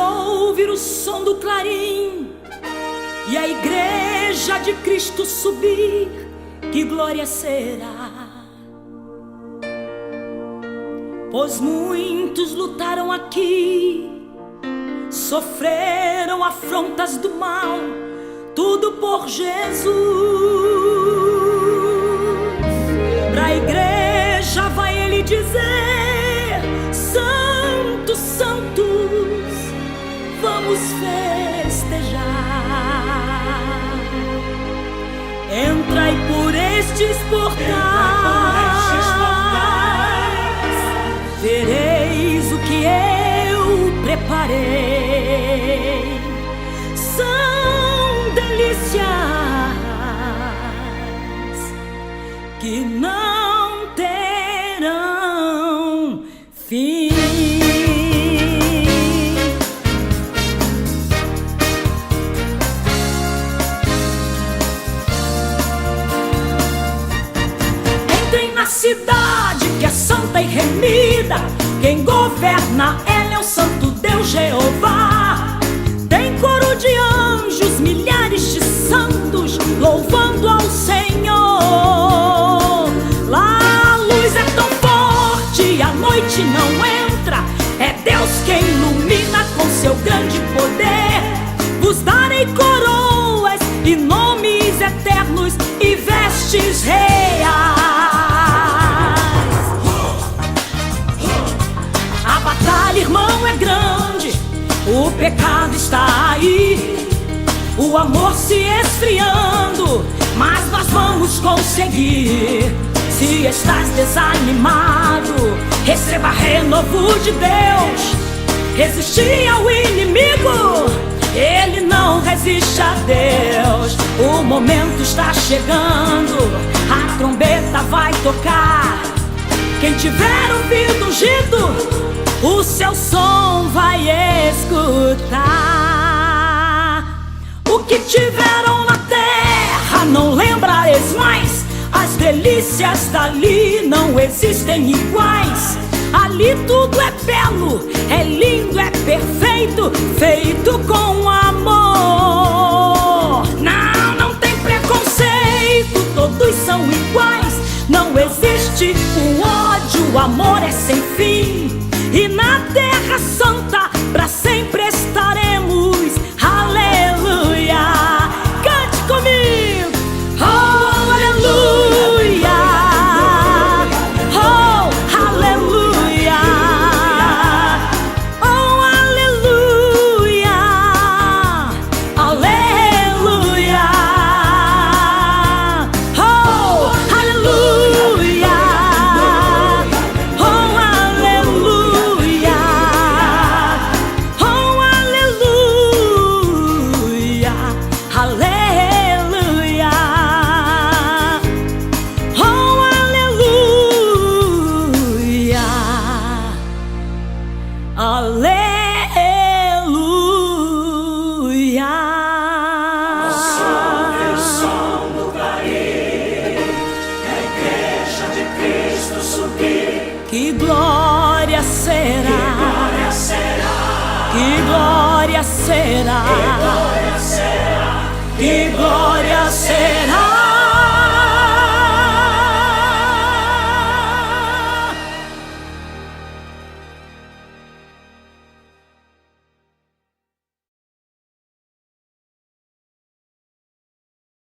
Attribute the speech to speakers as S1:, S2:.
S1: ouvir o som do clarim e a igreja de Cristo subir, que glória será! Pois muitos lutaram aqui, sofreram afrontas do mal, tudo por Jesus. Pra igreja vai ele dizer: santos, santos, vamos festejar. Entrai por estes portais, vereis o que eu preparei. São delícias que não terão fim. Entrem na cidade que é santa e remida, quem governa ela é o santo Deus Jeová. Tem coro de anjos, milhares de santos louvando ao Senhor. Lá a luz é tão forte, a noite não entra, é Deus quem ilumina com seu grande poder. Vos darei coroas e nomes eternos e vestes reais. A batalha, irmão, é grande, o pecado está aí, o amor se esfriando, mas nós vamos conseguir. Se estás desanimado, receba renovo de Deus. Resistir ao inimigo, ele não resiste a Deus. O momento está chegando, a trombeta vai tocar. Quem tiver ouvido ungido, o seu som vai escutar. O que tiveram na terra não lembrareis mais, as delícias dali não existem iguais. Ali tudo é belo, é lindo, é perfeito, feito com amor. Não tem preconceito, todos são iguais. Não existe o ódio, o amor é sem fim. E na terra santa pra sempre estaremos. Aleluia! Cante comigo! Oh, aleluia! Oh, aleluia! Oh, aleluia! Aleluia! Oh, aleluia! Oh, aleluia! Oh, aleluia! Aleluia! Oh, aleluia! Aleluia!
S2: Ouve o som do clarim, a igreja de Cristo subir.
S1: Que glória será!
S2: Glória será,
S1: Que glória será!
S2: glória será,
S1: Que glória será!